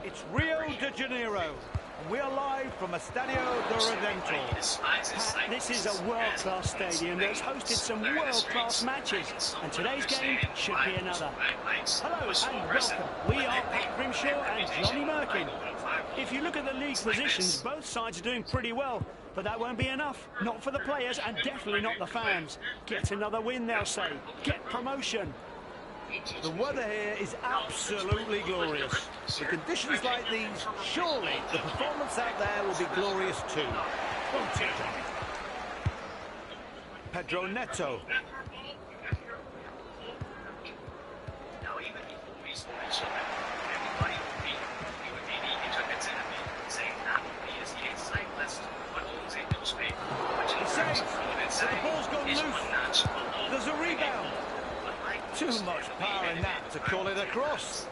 It's Rio de Janeiro, and we are live from Estadio do Redentor. This is a world-class stadium that's hosted some world-class matches, and today's game should be another. Hello and welcome. We are Pat Grimshaw and Johnny Merkin. If you look at the league positions, both sides are doing pretty well, but that won't be enough. Not for the players and definitely not the fans. Get another win, they'll say. Get promotion. The weather here is absolutely glorious. With conditions like these, surely the performance out there will be glorious too. Pedro Neto. He saves, but the ball's gone loose. There's a rebound. Too much power in that to call it a cross.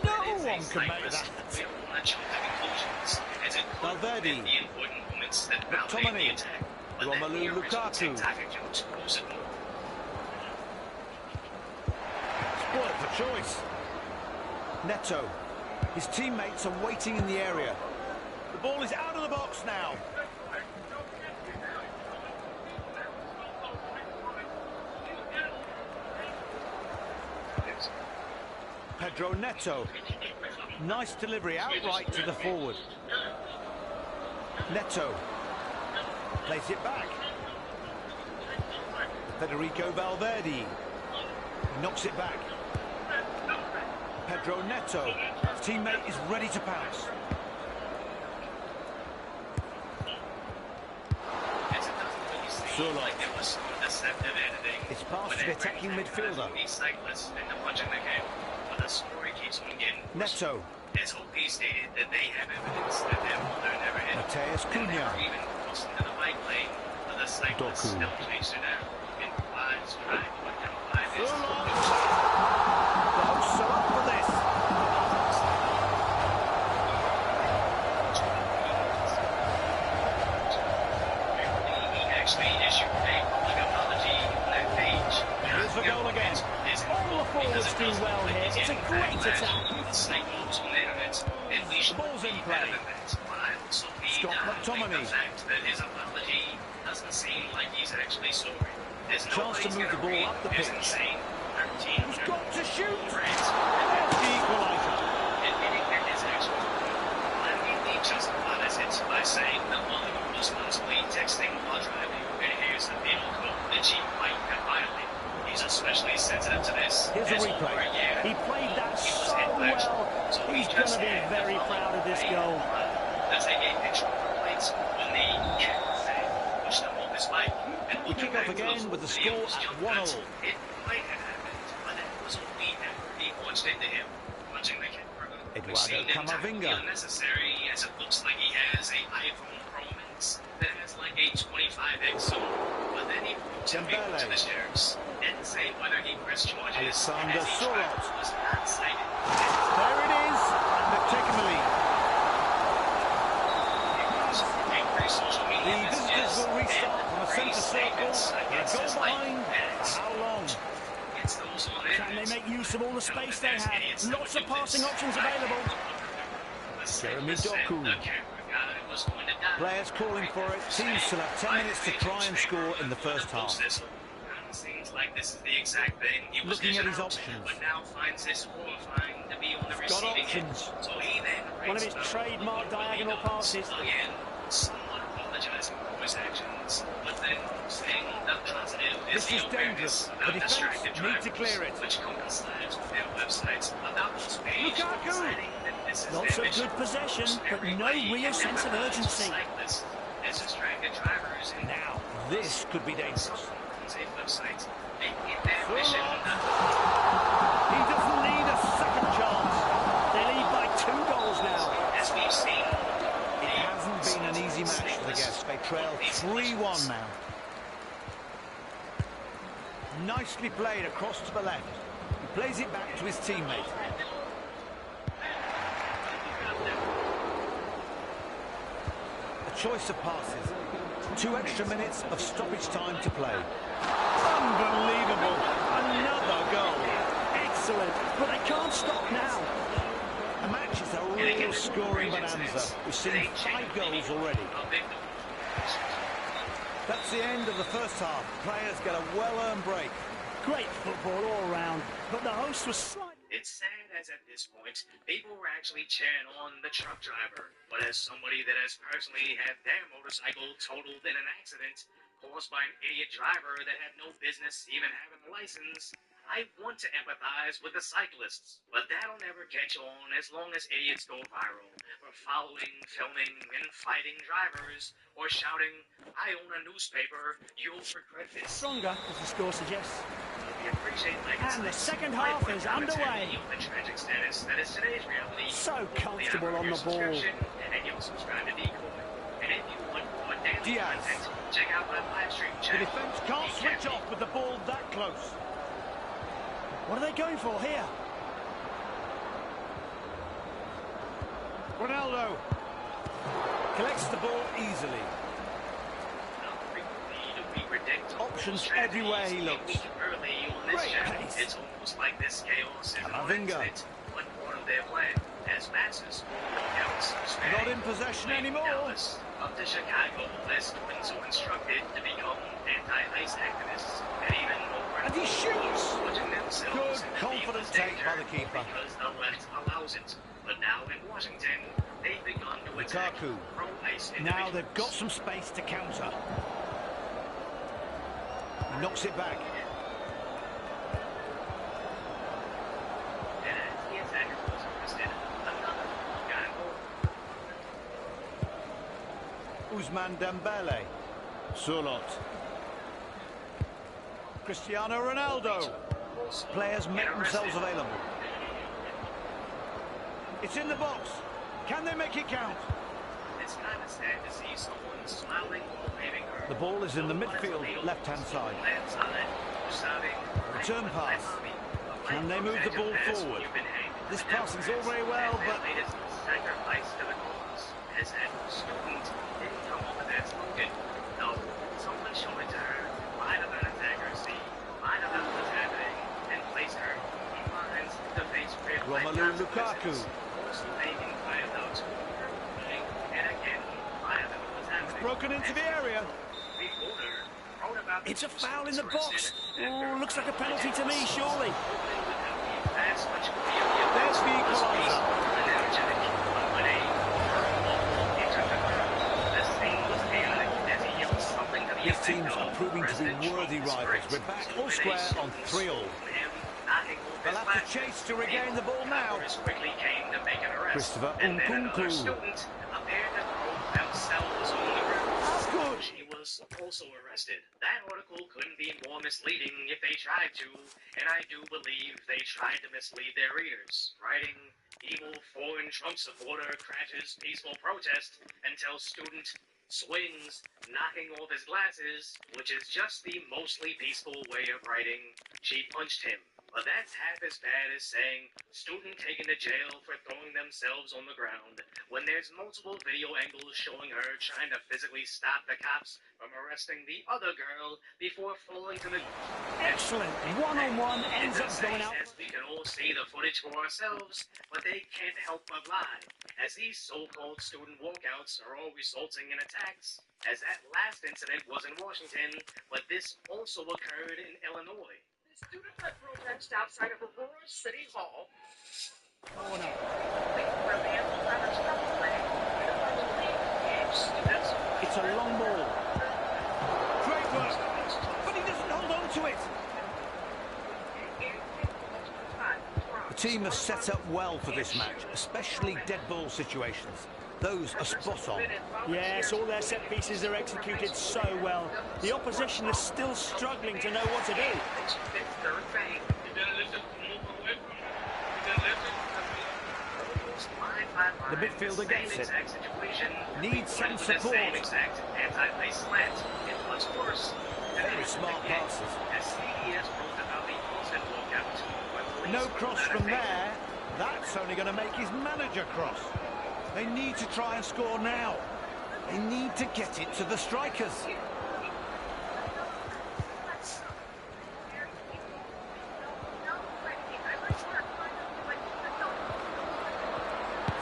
No one can make that. Valverde. McTominay. Romelu Lukaku. Spoiled for choice. Neto. His teammates are waiting in the area. The ball is out of the box now. Pedro Neto. Nice delivery outright to the forward. Neto. Plays it back. Federico Valverde. He knocks it back. Pedro Neto. His teammate is ready to pounce. It's past the attacking midfielder. The story keeps on getting Neto. It's OP stated that they have evidence that their mother never hit Mateus Cunha. even crossed into the bike lane, but the cyclist still chased her down. Implies trying to identify this. The hosts are up for this. He actually issued a public apology on their page. Here's the goal again. All the forwards do well here. It's a great attack. The ball's in play. Scott McTominay. His apology doesn't seem like he's actually sorry. There's no Chance to move the ball up the pitch. He's got to shoot. There's the equaliser. Admitting that his actual he justifies it by saying that while he was possibly texting while driving, and here's the penal code that he might have violated. He's especially sensitive to this. Here's a replay. He played that so well. He's going to be very proud of this goal. Does they get extra points when they push them off his bike? We kick off again with the score at 1-1. It might have happened, but it was only after he punched into him. Punching the camera. Eduardo Camavinga. Unnecessary as it looks like he has a iPhone Pro Max that has like a 25x zoom, but then he put him to the sheriffs. Didn't say whether he pressed charges. Alexander Sorot. Was not cited. There it is, and they've taken the lead. The visitors will restart from a centre circle. They're a goal behind. For how long? Can they make use of all the space they have? Lots of passing options available. Jeremy Doku. Players calling for it. Teams still have 10 minutes to try and score in the first half. Seems like this is the exact thing he was looking at his options. But now finds this horrifying to be on the receiving end. So he then one of his trademark diagonal passes. Again, somewhat apologizing for his actions, but then saying the positive is this is dangerous. The defense need to clear it. Which coincides with their websites about this page. Lukaku! Lots of good possession, but no real sense of urgency. Now, this could be dangerous. Websites. He doesn't need a second chance. They lead by 2 goals now. As we've seen, it hasn't been an easy match for the guests. They trail 3-1 now. Nicely played across to the left. He plays it back to his teammate. A choice of passes. 2 extra minutes of stoppage time to play. Unbelievable. Another goal. Excellent. But they can't stop now. The match is a real scoring bonanza. We've seen 5 goals already. That's the end of the first half. Players get a well-earned break. Great football all round, but the host was slightly... It's sad as at this point, people were actually cheering on the truck driver. But as somebody that has personally had their motorcycle totaled in an accident caused by an idiot driver that had no business even having a license, I want to empathize with the cyclists. But that'll never catch on as long as idiots go viral for following, filming, and fighting drivers or shouting, "I own a newspaper, you'll regret this." Stronger, as the score suggests. We appreciate And the second half is underway. The tragic status that is today's reality. So comfortable on the ball. And you'll subscribe to Decoy. And if you want more daily Diaz. content, check out my live stream The channel. defence can't switch off with the ball that close. What are they going for here? Ronaldo collects the ball easily. Options everywhere he looks. Great pace. It's almost like this chaos is Camavinga. one part of their plan. As masses, else, Not in possession anymore. Dallas, up to Chicago, as students are instructed to become anti-ICE activists, and even over And he shoots. putting themselves Good, in confident needless take by danger the keeper. because the left allows it. But now in Washington, they've begun to attack Lukaku. pro-ICE Now individuals. they've got some space to counter. He knocks it back. And as the attacker was arrested, another got involved. Ousmane Dembele. Surlot. Cristiano Ronaldo. Players make themselves available. It's in the box. Can they make it count? It's kind of sad to see someone smiling while waving her. The ball is in the midfield, left-hand side. Return pass. Can they move the ball forward? This passing's all very well, but sacrifice to the cause. As that student didn't come up with that slogan. No, someone showed it to her. Lied about attacker, see, lied about what's happening, and placed her in lines to face real-life Romelu consequences. Lukaku. Also making fire notes, and again, lie about what's happening. broken into the area. It's a foul in the box. Oh, looks like a penalty to me, surely. There's the equaliser. These teams are proving to be worthy rivals. We're back all square on 3-all. They'll have to chase to regain the ball now. Christopher Nkunku. That's good. She was also arrested. That article couldn't be more misleading if they tried to, and I do believe they tried to mislead their readers, writing, "Evil foreign Trump supporter crashes peaceful protest until student swings, knocking off his glasses," which is just the mostly peaceful way of writing, "She punched him." But that's half as bad as saying, "Student taken to jail for throwing themselves on the ground," when there's multiple video angles showing her trying to physically stop the cops from arresting the other girl before falling to the... Excellent. One-on-one ends up going out. As we can all see the footage for ourselves, but they can't help but lie, as these so-called student walkouts are all resulting in attacks, as that last incident was in Washington, but this also occurred in Illinois. Student led protest outside of Aurora City Hall. Oh, no. Where vandals have a trouble playing with a bunch of engaged students. It's a long ball. Great work. But he doesn't hold on to it. The team has set up well for this match, especially dead ball situations. Those are spot on. Yes, all their set pieces are executed so well. The opposition is still struggling to know what to do. The midfielder gets it. Needs some support. Very smart passes. No cross from there. That's only going to make his manager cross. They need to try and score now. They need to get it to the strikers.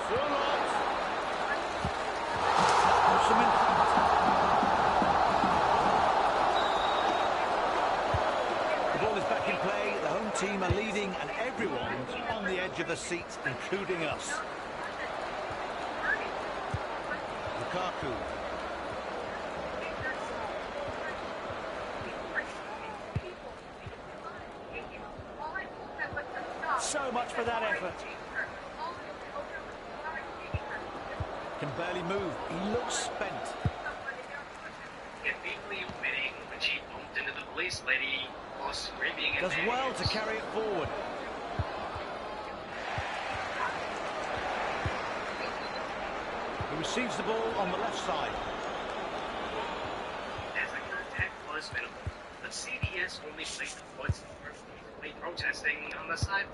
Surlot. leather seats, including us. Lukaku. So much for that effort. Can barely move. He looks spent. Conveniently omitting when she bumped into the police lady while screaming and Does well to carry it forward. He receives the ball on the left side. As the contact was minimal, the CDS only played the foot protesting on the sidewalk.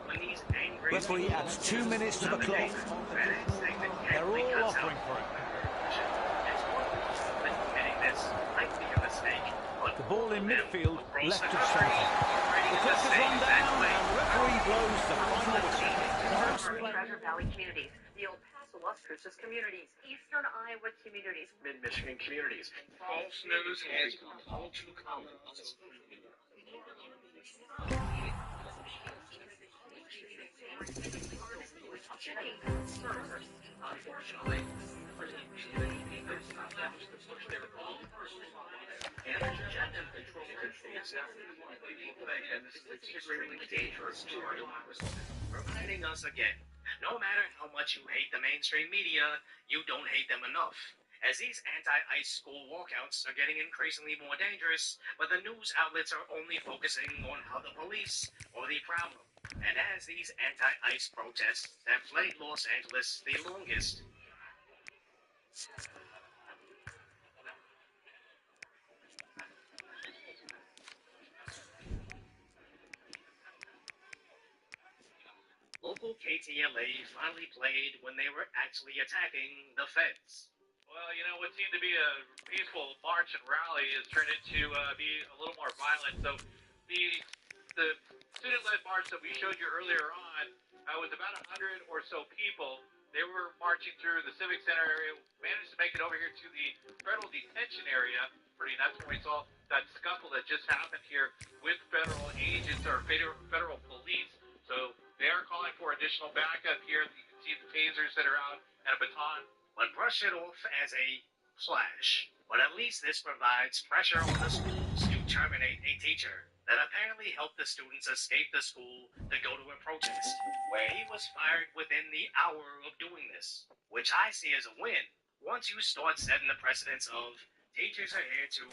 When these angry Referee adds 2 minutes to the clock. They're all offering for it. The ball in midfield, left of centre. The clock has run down and the referee blows the final whistle. Treasure Valley communities, the El Paso, Las Cruces communities, Eastern Iowa communities, Mid-Michigan communities. False news has become all too common. Unfortunately, extremely dangerous to our democracy. Reminding us again, no matter how much you hate the mainstream media, you don't hate them enough. As these anti-ICE school walkouts are getting increasingly more dangerous, but the news outlets are only focusing on how the police are the problem. And as these anti-ICE protests have plagued Los Angeles the longest, local KTLA finally played when they were actually attacking the feds. Well, you know, what seemed to be a peaceful march and rally has turned into be a little more violent. So the student-led march that we showed you earlier on was about 100 or so people. They were marching through the Civic Center area, managed to make it over here to the federal detention area. That's when we saw that scuffle that just happened here with federal agents or federal police. So they are calling for additional backup here. You can see the tasers that are out and a baton. But brush it off as a clash. But at least this provides pressure on the schools to terminate a teacher that apparently helped the students escape the school to go to a protest, where he was fired within the hour of doing this, which I see as a win. Once you start setting the precedence of teachers are here to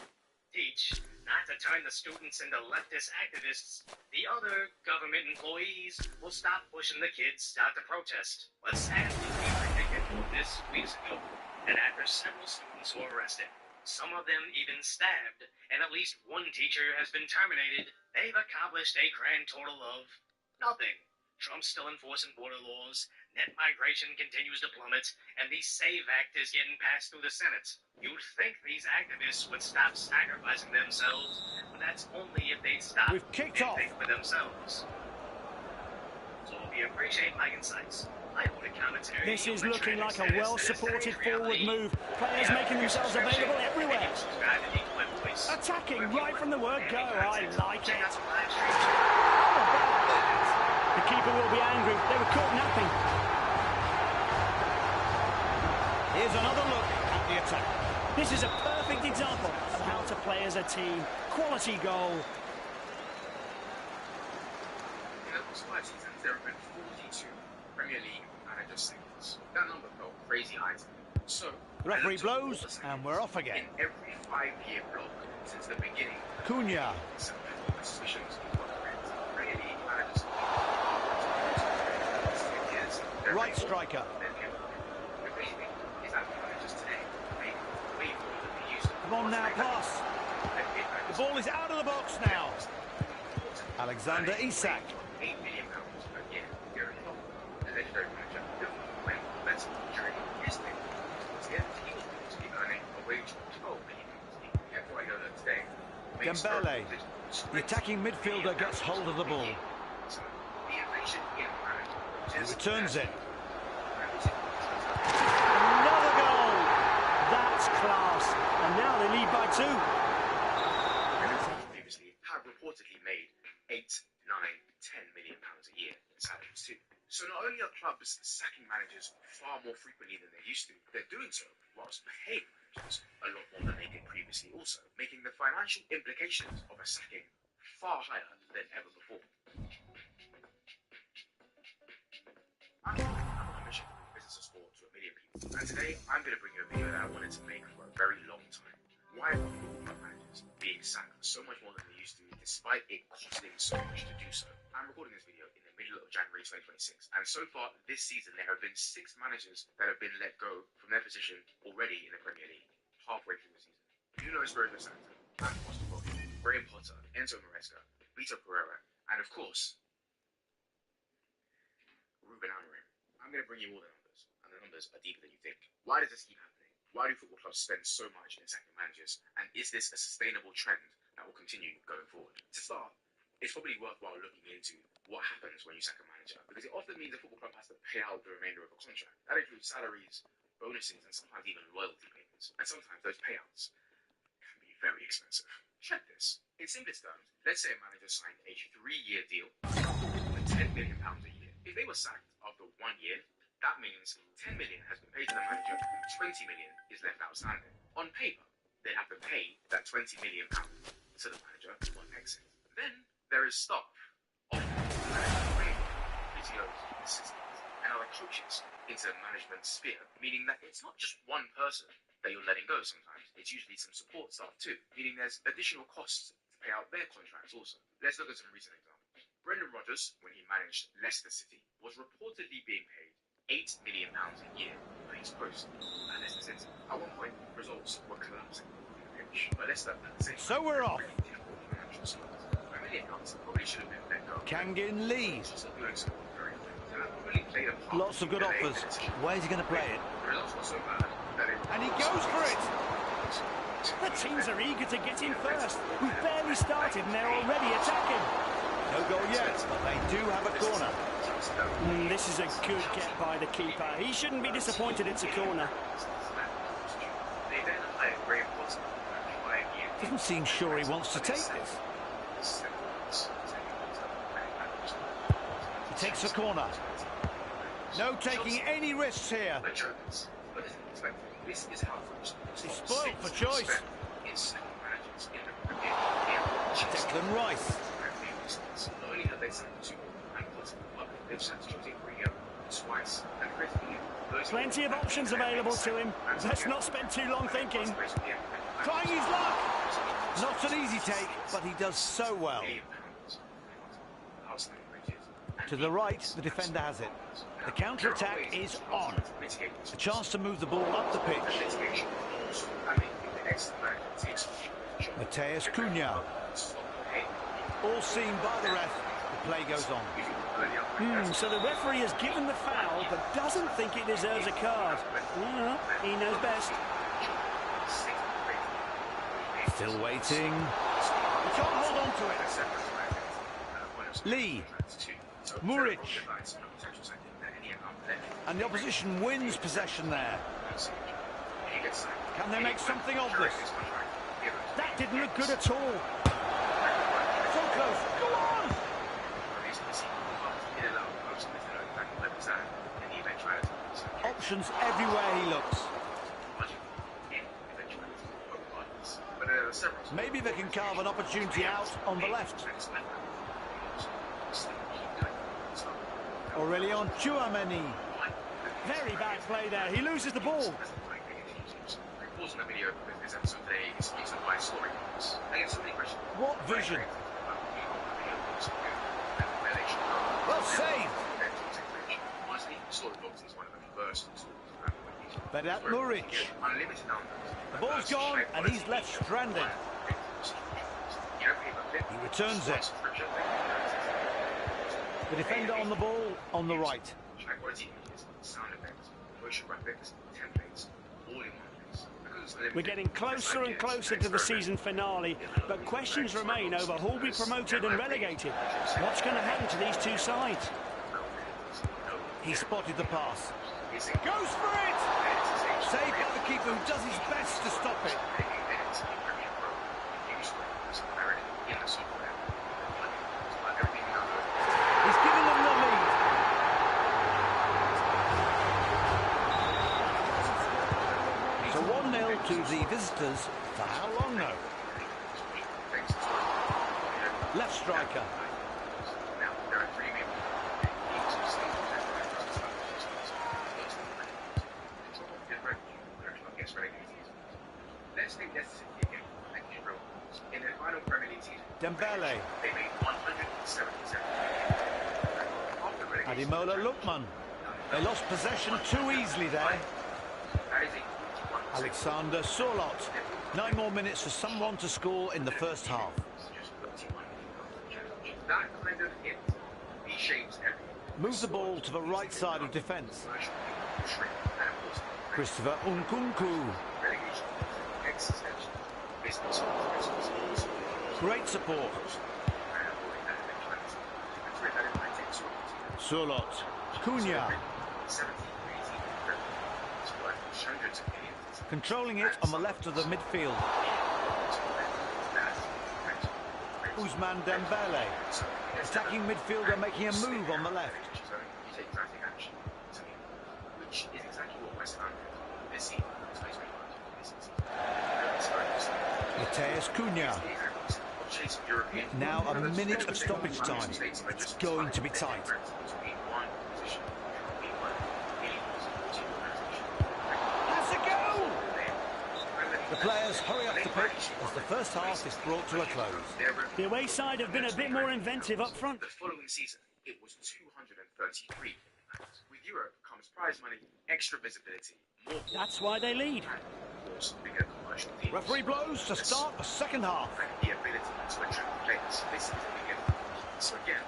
teach, not to turn the students into leftist activists, the other government employees will stop pushing the kids out to protest. But sadly, we predicted this weeks ago, and after several students were arrested, some of them even stabbed, and at least one teacher has been terminated, they've accomplished a grand total of nothing. Trump's still enforcing border laws, net migration continues to plummet, and the SAVE Act is getting passed through the Senate. You'd think these activists would stop sacrificing themselves, but that's only if they'd stop We've kicked off. and think for themselves. So if you appreciate my insights, I hold a commentary. This is looking like a well-supported forward move. Players making themselves available everywhere. Attacking right from the word go. I like it. The keeper will be angry. They were caught napping. Here's another look at the attack. This is a perfect example of how to play as a team. Quality goal. In the past 5 seasons, there have been 42 Premier League manager signings. That number felt crazy high. So, The referee blows, and we're off again. in every 5-year block since the beginning, Cunha. some mental positions in Premier League managers. Right striker. The crazy thing is that managers today make way more than they used to. Come on now, pass. The ball is out of the box now. Alexander Isak. £8 million per year. You're a legendary manager. When that's during his thing, he was supposed to be earning a wage of £12 million. After I go there today, Dembele. The attacking midfielder gets hold of the ball. He returns it. Another goal. That's class. And now they lead by 2. Previously have reportedly made £8, £9, £10 million a year in salaries too. So not only are clubs sacking managers far more frequently than they used to, they're doing so whilst paying managers a lot more than they did previously also, making the financial implications of a sacking far higher than ever before. I'm on a mission to bring business of sport to 1 million people, and today I'm going to bring you a video that I wanted to make for a very long time. Why are football club managers being sacked so much more than they used to, despite it costing so much to do so? I'm recording this video in the middle of January 2026, and so far this season there have been 6 managers that have been let go from their position already in the Premier League, halfway through the season. Nuno Espirito Santo, Andy Postecoglou, Graham Potter, Enzo Maresca, Vitor Pereira, and of course, Ruben Amorim. I'm going to bring you all the numbers, and the numbers are deeper than you think. Why does this keep happening? Why do football clubs spend so much in sacking managers? And is this a sustainable trend that will continue going forward? To start, it's probably worthwhile looking into what happens when you sack a manager, because it often means a football club has to pay out the remainder of a contract. That includes salaries, bonuses, and sometimes even loyalty payments. And sometimes those payouts can be very expensive. Check this. In simplest terms, let's say a manager signed a 3-year deal for £10 million a year. If they were sacked after 1 year, that means 10 million has been paid to the manager, 20 million is left outstanding. On paper, they'd have to pay that 20 million pounds to the manager on exit. Then there is staff, often physios, assistants, and other coaches into the management sphere, meaning that it's not just one person that you're letting go sometimes. It's usually some support staff too, meaning there's additional costs to pay out their contracts also. Let's look at some recent examples. Brendan Rodgers, when he managed Leicester City, was reportedly being paid £8 million a year for his post at Leicester City. At one point, results were collapsing on the pitch, but Leicester at the same time, So we're off. £1 million probably should have been let go. Kangin Lee. Doing so very well. And that probably played a part. Lots of good offers. Where's he going to play it? The results were so bad that And he goes for it. The teams are eager to get in first. We've barely started and they're already attacking. No goal yet, but they do have a corner. This is a good get by the keeper. He shouldn't be disappointed it's a corner. They then hired Graham Potter for 5 years. Doesn't seem sure he wants to take this. He takes the corner. No taking any risks here. This is how He's spoiled for choice. Declan Rice. Not only have they signed 2 and Potter, but they've signed Jose Mourinho twice and Chris Williams. Plenty of options available to him. Let's not spend too long thinking. Trying his luck. Not an easy take, but he does so well. To the right, the defender has it. The counter-attack is on. A chance to move the ball up the pitch. Mateus Cunha. All seen by the ref. The play goes on. So the referee has given the foul, but doesn't think it deserves a card. He knows best. Still waiting. He can't hold on to it. Lee. Muric. And the opposition wins possession there. Can they make something of this? That didn't look good at all. So close. Go on! Options everywhere he looks. Maybe they can carve an opportunity out on the left. Aurelion Tchouameni. Very bad play there. He loses the ball. What vision? Well saved. Vedat Muric. The ball's gone and he's left stranded. He returns it. The defender on the ball on the right. We're getting closer and closer to the season finale, but questions remain over who'll be promoted and relegated. What's going to happen to these two sides? He spotted the pass. Goes for it! Saved by the keeper who does his best to stop it. He's given them the lead. to the visitors for how long, though? Left striker. Now, there are three main Let's take this again. In their final Premier League season, Dembele. they made 177. Ademola Lookman. They lost possession too easily there. Alexander Sorloth. 9 more minutes for someone to score in the first half. That kind of hit reshapes everything. Move the ball to the right side of defence. Christopher Nkunku. Great support. Sorloth. Cunha. Controlling it on the left of the midfield. Ousmane Dembele. Attacking midfielder making a move on the left. Which is exactly what West Ham did this season. Mateus Cunha. Now a minute of stoppage time. It's going to be tight. Has a goal! The players hurry up the pitch as the first half is brought to a close. The away side have been a bit more inventive up front. The following season, it was 233. With Europe comes prize money, extra visibility, more. That's why they lead. Of course, bigger commercial deals. Referee blows to start the second half. And the ability to attract players. This is the beginning. So again,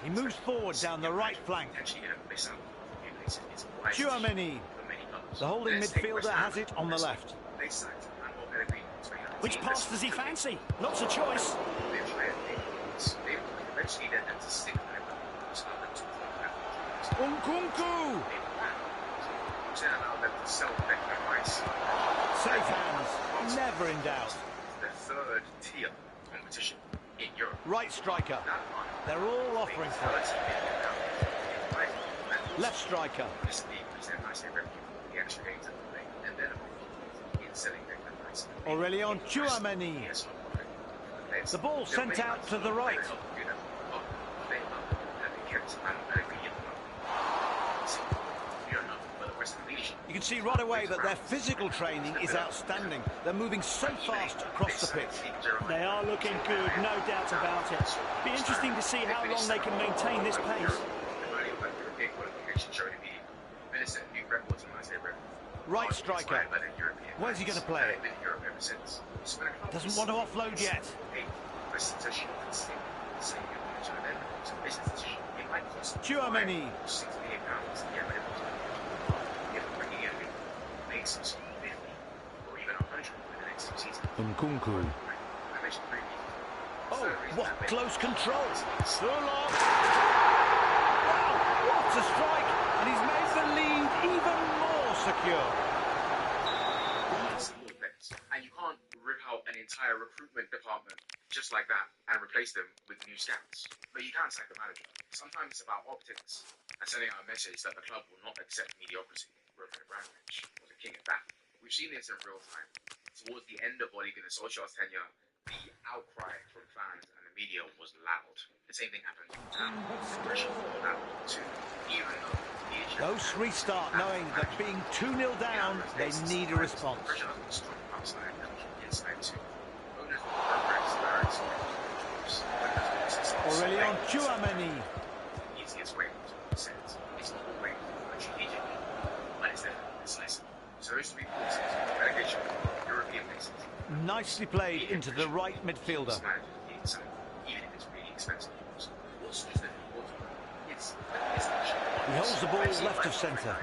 He moves forward down the right flank. potentially going to miss out on new places. It's a wise Tchouaméni. for many clubs. The holding Let's take midfielder West Ham. has it on the left. They sacked and what Pellegrini in 2019. Which pass does he fancy? Lots of choice. They've tried things. They eventually led them to stick with them. So them to Nkunku. which then allowed them to sell Declan Rice. Safe hands. Never in doubt. The third tier competition in Europe. Right striker. That one, They're all offering for it. $30 million. Left striker. This league present nice revenue for the extra games that they play, and then in selling Declan Rice. Aurélien Tchouaméni. The ball sent out to the right. You can see right away that their physical training is outstanding. They're moving so fast across the pitch. They are looking good, no doubt about it. Be interesting to see how long they can maintain this pace. Right striker. Where's he going to play it? Doesn't want to offload yet. Tchouaméni. Nkunku. Oh, what close control. Sorloth. Wow, what a strike. And he's made the lead even more secure. And you can't rip out an entire recruitment department just like that and replace them with new scouts. But you can't sack the manager. Sometimes it's about optics and sending out a message that the club will not accept mediocrity. Roman Abramovich was a king at that. We've seen this in real time. Towards the end of Ole Gunnar Solskjaer's tenure, the outcry from fans and the media was loud. The same thing happened now. The pressure was loud too. Even though the Those restart knowing that being 2-0 down, they need a response. pressure has been strong outside and inside too. Owners will progress Barrett's Aurélien Tchouaméni. the easiest way to sense. It's not the way strategically, but it's definitely decisive. So those three courses, relegation, European bases. Nicely played into the right midfielder. Even if it's really expensive. What's just important? It's He holds the ball left of centre.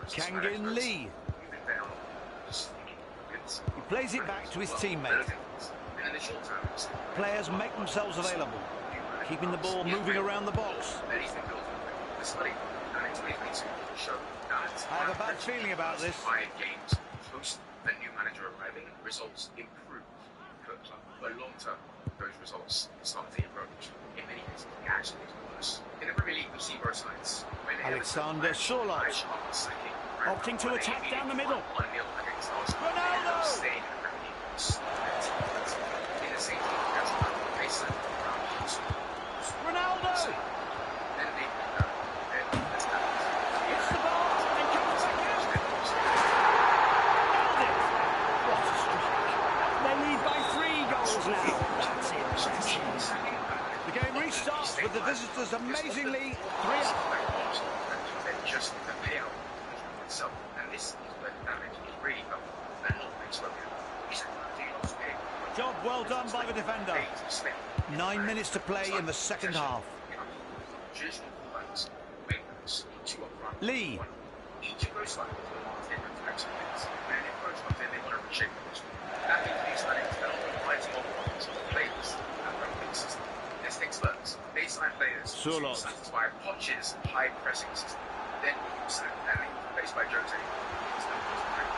Kangin Lee. He plays it back to his teammate. Players make themselves available, keeping the ball moving around the box. I have a bad feeling about this. 5 games post a new manager arriving, results improve. for the club, but long term, those results start to erode. In many cases, it actually makes it worse. In the Premier League, we see both sides. Alexander Sorloth opting to attack down the middle. Ronaldo! Ronaldo! Hits the bar and comes back out. What a strike. They lead by 3 goals now. That's it. The game restarts with the visitors amazingly 3-up. Just the payout itself, and this is where the damage is really felt, and not makes well. Job well done by the defender. 9 minutes to play in the second half. Lee. Each of those sides will different types of things. When an approach comes in, they want to reshape the system. That means these signings develop a variety of ones of players that run the system. This takes Spurs. They sign players to satisfy Poch's high pressing system. Then you sign that replaced by Jose.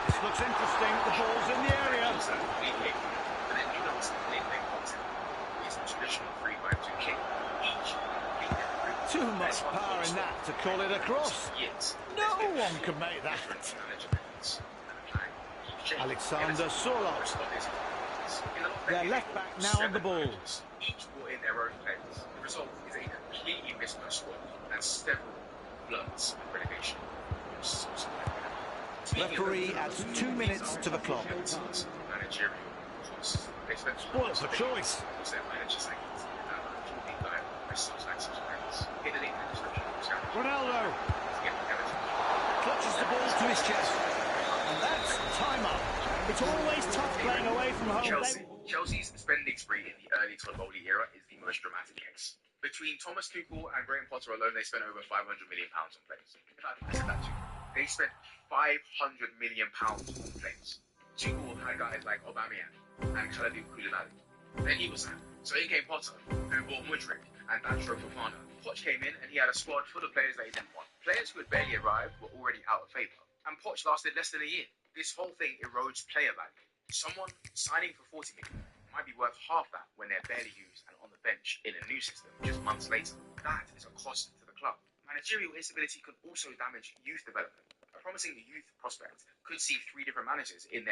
This looks interesting. The ball's in the area. But then you know what's the main thing is the traditional 3-5-2 kick. Each too much power in that to call it a cross. No one can make that. Alexander Sorloth. Their left back now on the ball. Each brought in their own players. The result is a completely mismatched squad and several bloods of relegation. Referee adds 2 minutes to the clock. Spoiled for choice. Ronaldo clutches the ball to his chest, and that's time up. It's always tough playing away from home. Chelsea's spending spree in the early Todd era is the most dramatic case. Between Thomas Tuchel and Graham Potter alone, they spent over £500 million on players. In fact, I said that too. They spent £500 million on players. Tuchel had guys like Aubameyang and Kalidou Koulibaly. Then he was signed. So in came Potter, who bought Mudryk and Dancho Fofana. Poch came in and he had a squad full of players that he didn't want. Players who had barely arrived were already out of favour. And Poch lasted less than a year. This whole thing erodes player value. Someone signing for 40 million might be worth half that when they're barely used and on the bench in a new system just months later. That is a cost to the club. Managerial instability could also damage youth development. A promising youth prospect could see 3 different managers in their